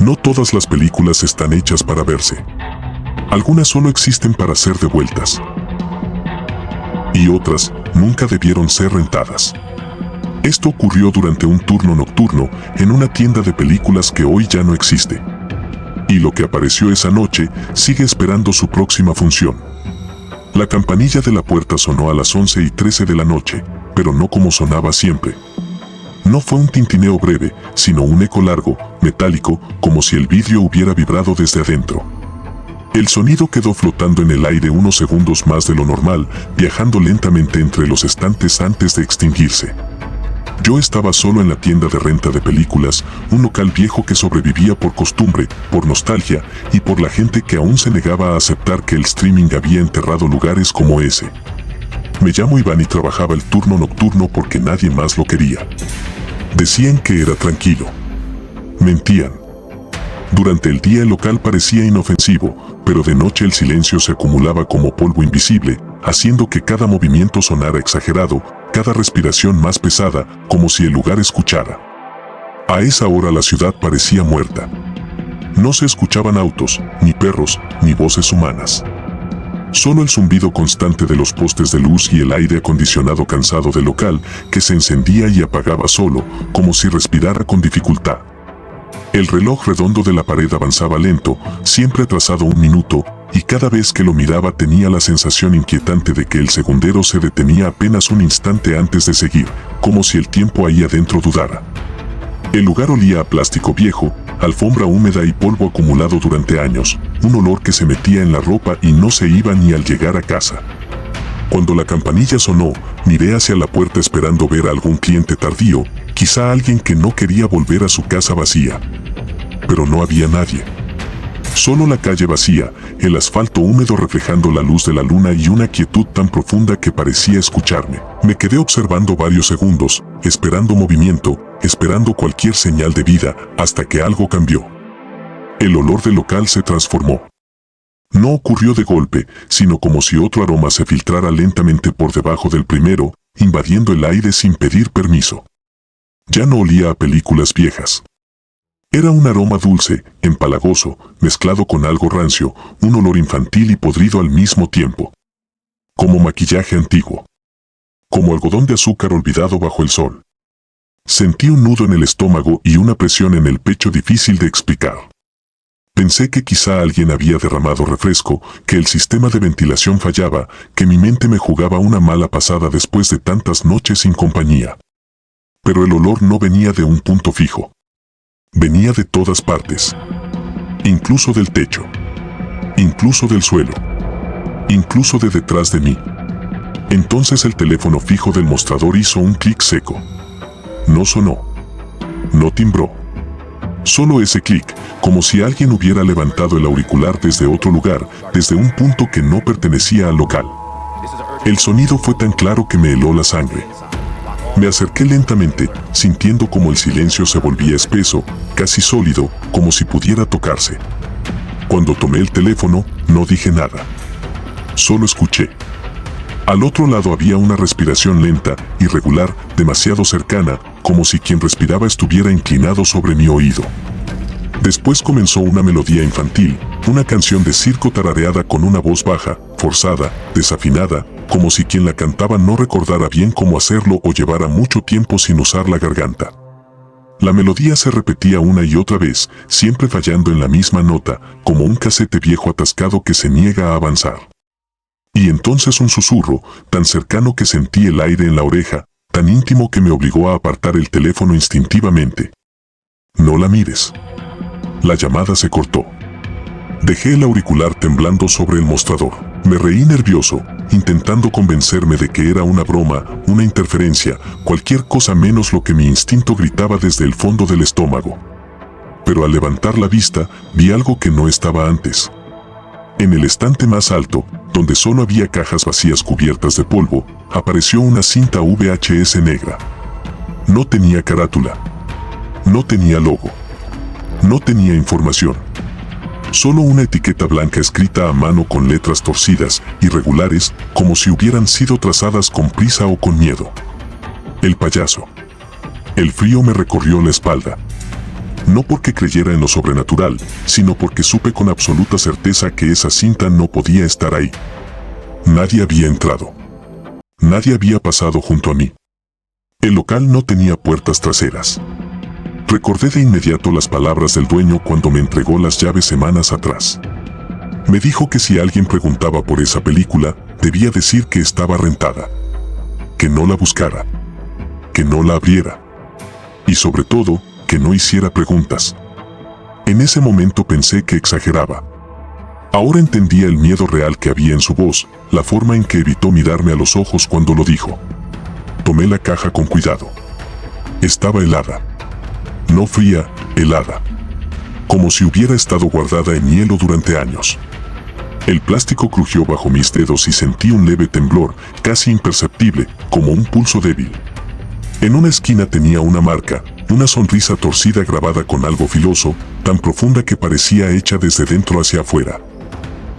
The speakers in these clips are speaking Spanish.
No todas las películas están hechas para verse. Algunas solo existen para ser devueltas. Y otras nunca debieron ser rentadas. Esto ocurrió durante un turno nocturno en una tienda de películas que hoy ya no existe. Y lo que apareció esa noche sigue esperando su próxima función. La campanilla de la puerta sonó a las 11:13 de la noche, pero no como sonaba siempre. No fue un tintineo breve, sino un eco largo, metálico, como si el vidrio hubiera vibrado desde adentro. El sonido quedó flotando en el aire unos segundos más de lo normal, viajando lentamente entre los estantes antes de extinguirse. Yo estaba solo en la tienda de renta de películas, un local viejo que sobrevivía por costumbre, por nostalgia y por la gente que aún se negaba a aceptar que el streaming había enterrado lugares como ese. Me llamo Iván y trabajaba el turno nocturno porque nadie más lo quería. Decían que era tranquilo. Mentían. Durante el día el local parecía inofensivo, pero de noche el silencio se acumulaba como polvo invisible, haciendo que cada movimiento sonara exagerado, cada respiración más pesada, como si el lugar escuchara. A esa hora la ciudad parecía muerta. No se escuchaban autos, ni perros, ni voces humanas. Solo el zumbido constante de los postes de luz y el aire acondicionado cansado del local, que se encendía y apagaba solo, como si respirara con dificultad. El reloj redondo de la pared avanzaba lento, siempre atrasado un minuto, y cada vez que lo miraba tenía la sensación inquietante de que el segundero se detenía apenas un instante antes de seguir, como si el tiempo ahí adentro dudara. El lugar olía a plástico viejo, alfombra húmeda y polvo acumulado durante años, un olor que se metía en la ropa y no se iba ni al llegar a casa. Cuando la campanilla sonó, miré hacia la puerta esperando ver a algún cliente tardío, quizá alguien que no quería volver a su casa vacía. Pero no había nadie. Solo la calle vacía, el asfalto húmedo reflejando la luz de la luna y una quietud tan profunda que parecía escucharme. Me quedé observando varios segundos, esperando movimiento, esperando cualquier señal de vida, hasta que algo cambió. El olor del local se transformó. No ocurrió de golpe, sino como si otro aroma se filtrara lentamente por debajo del primero, invadiendo el aire sin pedir permiso. Ya no olía a películas viejas. Era un aroma dulce, empalagoso, mezclado con algo rancio, un olor infantil y podrido al mismo tiempo. Como maquillaje antiguo. Como algodón de azúcar olvidado bajo el sol. Sentí un nudo en el estómago y una presión en el pecho difícil de explicar. Pensé que quizá alguien había derramado refresco, que el sistema de ventilación fallaba, que mi mente me jugaba una mala pasada después de tantas noches sin compañía. Pero el olor no venía de un punto fijo. Venía de todas partes. Incluso del techo. Incluso del suelo. Incluso de detrás de mí. Entonces el teléfono fijo del mostrador hizo un clic seco. No sonó. No timbró. Solo ese clic, como si alguien hubiera levantado el auricular desde otro lugar, desde un punto que no pertenecía al local. El sonido fue tan claro que me heló la sangre. Me acerqué lentamente, sintiendo como el silencio se volvía espeso, casi sólido, como si pudiera tocarse. Cuando tomé el teléfono, no dije nada. Solo escuché. Al otro lado había una respiración lenta, irregular, demasiado cercana, como si quien respiraba estuviera inclinado sobre mi oído. Después comenzó una melodía infantil, una canción de circo tarareada con una voz baja, forzada, desafinada, como si quien la cantaba no recordara bien cómo hacerlo o llevara mucho tiempo sin usar la garganta. La melodía se repetía una y otra vez, siempre fallando en la misma nota, como un casete viejo atascado que se niega a avanzar. Y entonces un susurro, tan cercano que sentí el aire en la oreja, tan íntimo que me obligó a apartar el teléfono instintivamente. No la mires. La llamada se cortó. Dejé el auricular temblando sobre el mostrador. Me reí nervioso, intentando convencerme de que era una broma, una interferencia, cualquier cosa menos lo que mi instinto gritaba desde el fondo del estómago. Pero al levantar la vista, vi algo que no estaba antes. En el estante más alto, donde solo había cajas vacías cubiertas de polvo, apareció una cinta VHS negra. No tenía carátula. No tenía logo. No tenía información. Solo una etiqueta blanca escrita a mano con letras torcidas, irregulares, como si hubieran sido trazadas con prisa o con miedo. El payaso. El frío me recorrió la espalda. No porque creyera en lo sobrenatural, sino porque supe con absoluta certeza que esa cinta no podía estar ahí. Nadie había entrado. Nadie había pasado junto a mí. El local no tenía puertas traseras. Recordé de inmediato las palabras del dueño cuando me entregó las llaves semanas atrás. Me dijo que si alguien preguntaba por esa película, debía decir que estaba rentada. Que no la buscara. Que no la abriera. Y sobre todo, que no hiciera preguntas. En ese momento pensé que exageraba. Ahora entendía el miedo real que había en su voz, la forma en que evitó mirarme a los ojos cuando lo dijo. Tomé la caja con cuidado. Estaba helada. No fría, helada. Como si hubiera estado guardada en hielo durante años. El plástico crujió bajo mis dedos y sentí un leve temblor, casi imperceptible, como un pulso débil. En una esquina tenía una marca, una sonrisa torcida grabada con algo filoso, tan profunda que parecía hecha desde dentro hacia afuera.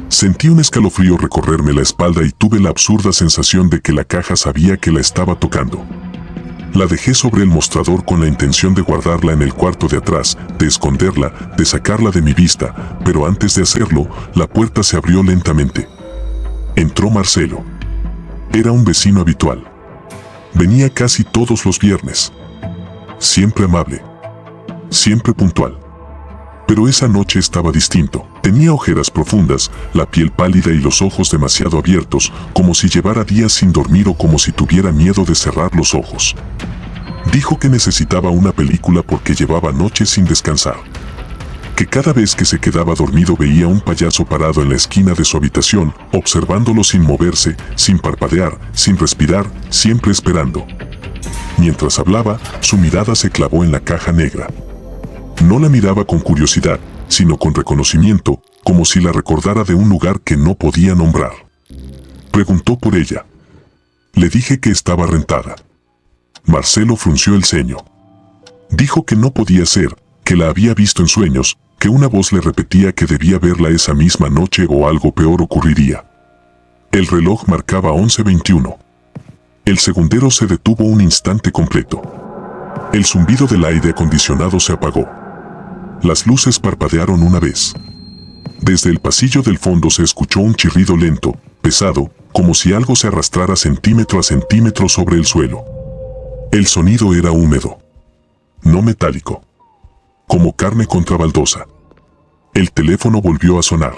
Sentí un escalofrío recorrerme la espalda y tuve la absurda sensación de que la caja sabía que la estaba tocando. La dejé sobre el mostrador con la intención de guardarla en el cuarto de atrás, de esconderla, de sacarla de mi vista, pero antes de hacerlo, la puerta se abrió lentamente. Entró Marcelo. Era un vecino habitual. Venía casi todos los viernes. Siempre amable. Siempre puntual. Pero esa noche estaba distinto. Tenía ojeras profundas, la piel pálida y los ojos demasiado abiertos, como si llevara días sin dormir o como si tuviera miedo de cerrar los ojos. Dijo que necesitaba una película porque llevaba noches sin descansar. Que cada vez que se quedaba dormido veía un payaso parado en la esquina de su habitación, observándolo sin moverse, sin parpadear, sin respirar, siempre esperando. Mientras hablaba, su mirada se clavó en la caja negra. No la miraba con curiosidad, sino con reconocimiento, como si la recordara de un lugar que no podía nombrar. Preguntó por ella. Le dije que estaba rentada. Marcelo frunció el ceño. Dijo que no podía ser, que la había visto en sueños, que una voz le repetía que debía verla esa misma noche o algo peor ocurriría. El reloj marcaba 11:21. El segundero se detuvo un instante completo. El zumbido del aire acondicionado se apagó. Las luces parpadearon una vez. Desde el pasillo del fondo se escuchó un chirrido lento, pesado, como si algo se arrastrara centímetro a centímetro sobre el suelo. El sonido era húmedo. No metálico. Como carne contra baldosa. El teléfono volvió a sonar.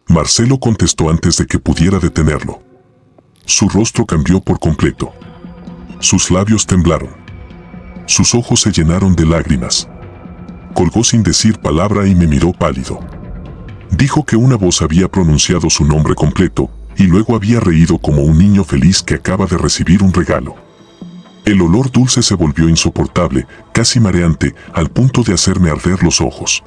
Marcelo contestó antes de que pudiera detenerlo. Su rostro cambió por completo. Sus labios temblaron. Sus ojos se llenaron de lágrimas. Colgó sin decir palabra y me miró pálido. Dijo que una voz había pronunciado su nombre completo, y luego había reído como un niño feliz que acaba de recibir un regalo. El olor dulce se volvió insoportable, casi mareante, al punto de hacerme arder los ojos.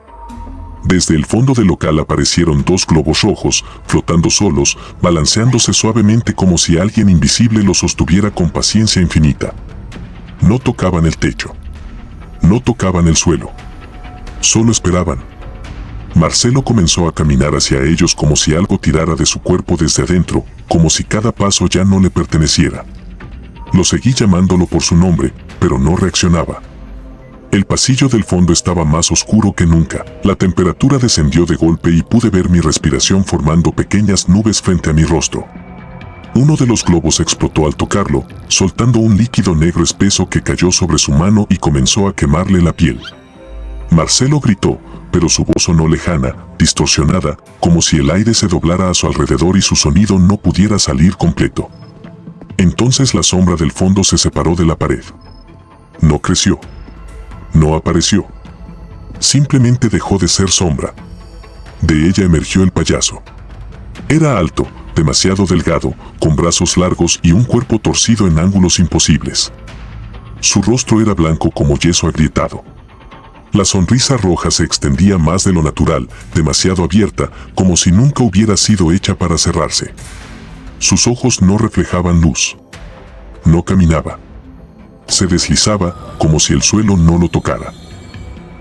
Desde el fondo del local aparecieron 2 globos rojos, flotando solos, balanceándose suavemente como si alguien invisible los sostuviera con paciencia infinita. No tocaban el techo. No tocaban el suelo. Solo esperaban. Marcelo comenzó a caminar hacia ellos como si algo tirara de su cuerpo desde adentro, como si cada paso ya no le perteneciera. Lo seguí llamándolo por su nombre, pero no reaccionaba. El pasillo del fondo estaba más oscuro que nunca. La temperatura descendió de golpe y pude ver mi respiración formando pequeñas nubes frente a mi rostro. Uno de los globos explotó al tocarlo, soltando un líquido negro espeso que cayó sobre su mano y comenzó a quemarle la piel. Marcelo gritó, pero su voz sonó lejana, distorsionada, como si el aire se doblara a su alrededor y su sonido no pudiera salir completo. Entonces la sombra del fondo se separó de la pared. No creció. No apareció. Simplemente dejó de ser sombra. De ella emergió el payaso. Era alto, demasiado delgado, con brazos largos y un cuerpo torcido en ángulos imposibles. Su rostro era blanco como yeso agrietado. La sonrisa roja se extendía más de lo natural, demasiado abierta, como si nunca hubiera sido hecha para cerrarse. Sus ojos no reflejaban luz. No caminaba. Se deslizaba, como si el suelo no lo tocara.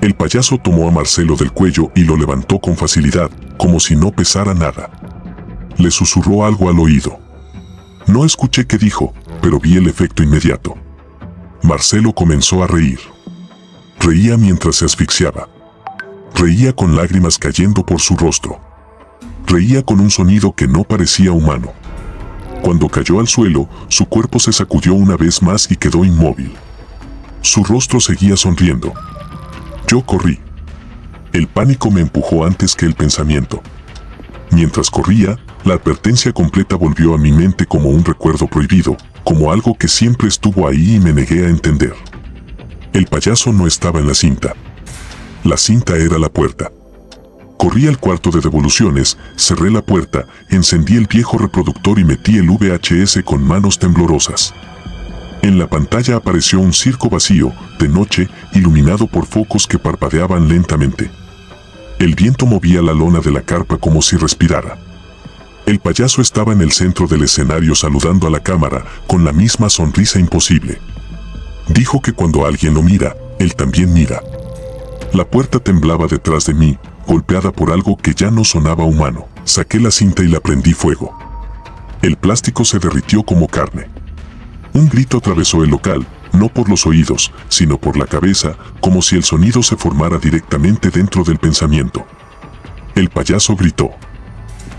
El payaso tomó a Marcelo del cuello y lo levantó con facilidad, como si no pesara nada. Le susurró algo al oído. No escuché qué dijo, pero vi el efecto inmediato. Marcelo comenzó a reír. Reía mientras se asfixiaba. Reía con lágrimas cayendo por su rostro. Reía con un sonido que no parecía humano. Cuando cayó al suelo, su cuerpo se sacudió una vez más y quedó inmóvil. Su rostro seguía sonriendo. Yo corrí. El pánico me empujó antes que el pensamiento. Mientras corría, la advertencia completa volvió a mi mente como un recuerdo prohibido, como algo que siempre estuvo ahí y me negué a entender. El payaso no estaba en la cinta. La cinta era la puerta. Corrí al cuarto de devoluciones, cerré la puerta, encendí el viejo reproductor y metí el VHS con manos temblorosas. En la pantalla apareció un circo vacío, de noche, iluminado por focos que parpadeaban lentamente. El viento movía la lona de la carpa como si respirara. El payaso estaba en el centro del escenario saludando a la cámara, con la misma sonrisa imposible. Dijo que cuando alguien lo mira, él también mira. La puerta temblaba detrás de mí, golpeada por algo que ya no sonaba humano. Saqué la cinta y la prendí fuego. El plástico se derritió como carne. Un grito atravesó el local, no por los oídos, sino por la cabeza, como si el sonido se formara directamente dentro del pensamiento. El payaso gritó.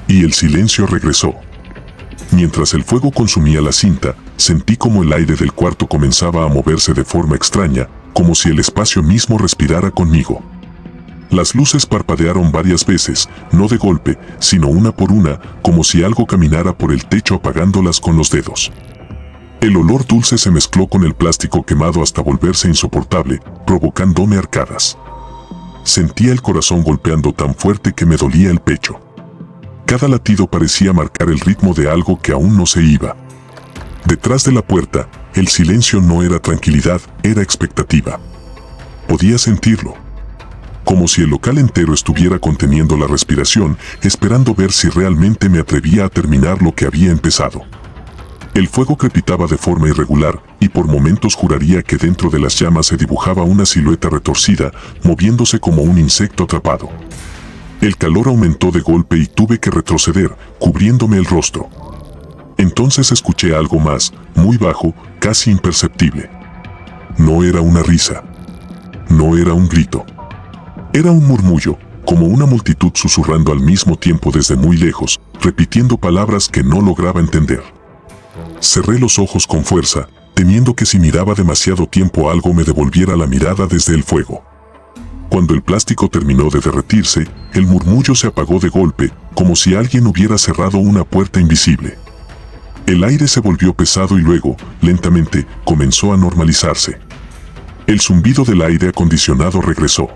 Y el silencio regresó. Mientras el fuego consumía la cinta, sentí como el aire del cuarto comenzaba a moverse de forma extraña, como si el espacio mismo respirara conmigo. Las luces parpadearon varias veces, no de golpe, sino una por una, como si algo caminara por el techo apagándolas con los dedos. El olor dulce se mezcló con el plástico quemado hasta volverse insoportable, provocándome arcadas. Sentía el corazón golpeando tan fuerte que me dolía el pecho. Cada latido parecía marcar el ritmo de algo que aún no se iba. Detrás de la puerta, el silencio no era tranquilidad, era expectativa. Podía sentirlo. Como si el local entero estuviera conteniendo la respiración, esperando ver si realmente me atrevía a terminar lo que había empezado. El fuego crepitaba de forma irregular, y por momentos juraría que dentro de las llamas se dibujaba una silueta retorcida, moviéndose como un insecto atrapado. El calor aumentó de golpe y tuve que retroceder, cubriéndome el rostro. Entonces escuché algo más, muy bajo, casi imperceptible. No era una risa. No era un grito. Era un murmullo, como una multitud susurrando al mismo tiempo desde muy lejos, repitiendo palabras que no lograba entender. Cerré los ojos con fuerza, temiendo que si miraba demasiado tiempo algo me devolviera la mirada desde el fuego. Cuando el plástico terminó de derretirse, el murmullo se apagó de golpe, como si alguien hubiera cerrado una puerta invisible. El aire se volvió pesado y luego, lentamente, comenzó a normalizarse. El zumbido del aire acondicionado regresó.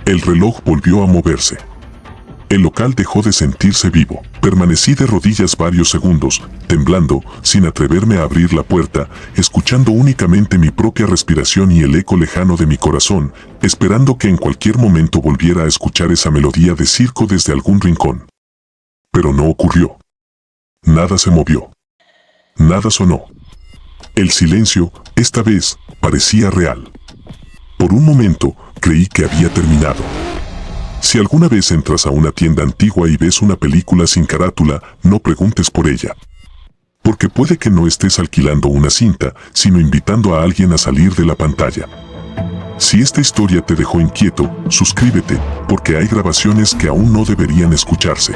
El reloj volvió a moverse. El local dejó de sentirse vivo. Permanecí de rodillas varios segundos, temblando, sin atreverme a abrir la puerta, escuchando únicamente mi propia respiración y el eco lejano de mi corazón, esperando que en cualquier momento volviera a escuchar esa melodía de circo desde algún rincón. Pero no ocurrió. Nada se movió. Nada sonó. El silencio, esta vez, parecía real. Por un momento, creí que había terminado. Si alguna vez entras a una tienda antigua y ves una película sin carátula, no preguntes por ella. Porque puede que no estés alquilando una cinta, sino invitando a alguien a salir de la pantalla. Si esta historia te dejó inquieto, suscríbete, porque hay grabaciones que aún no deberían escucharse.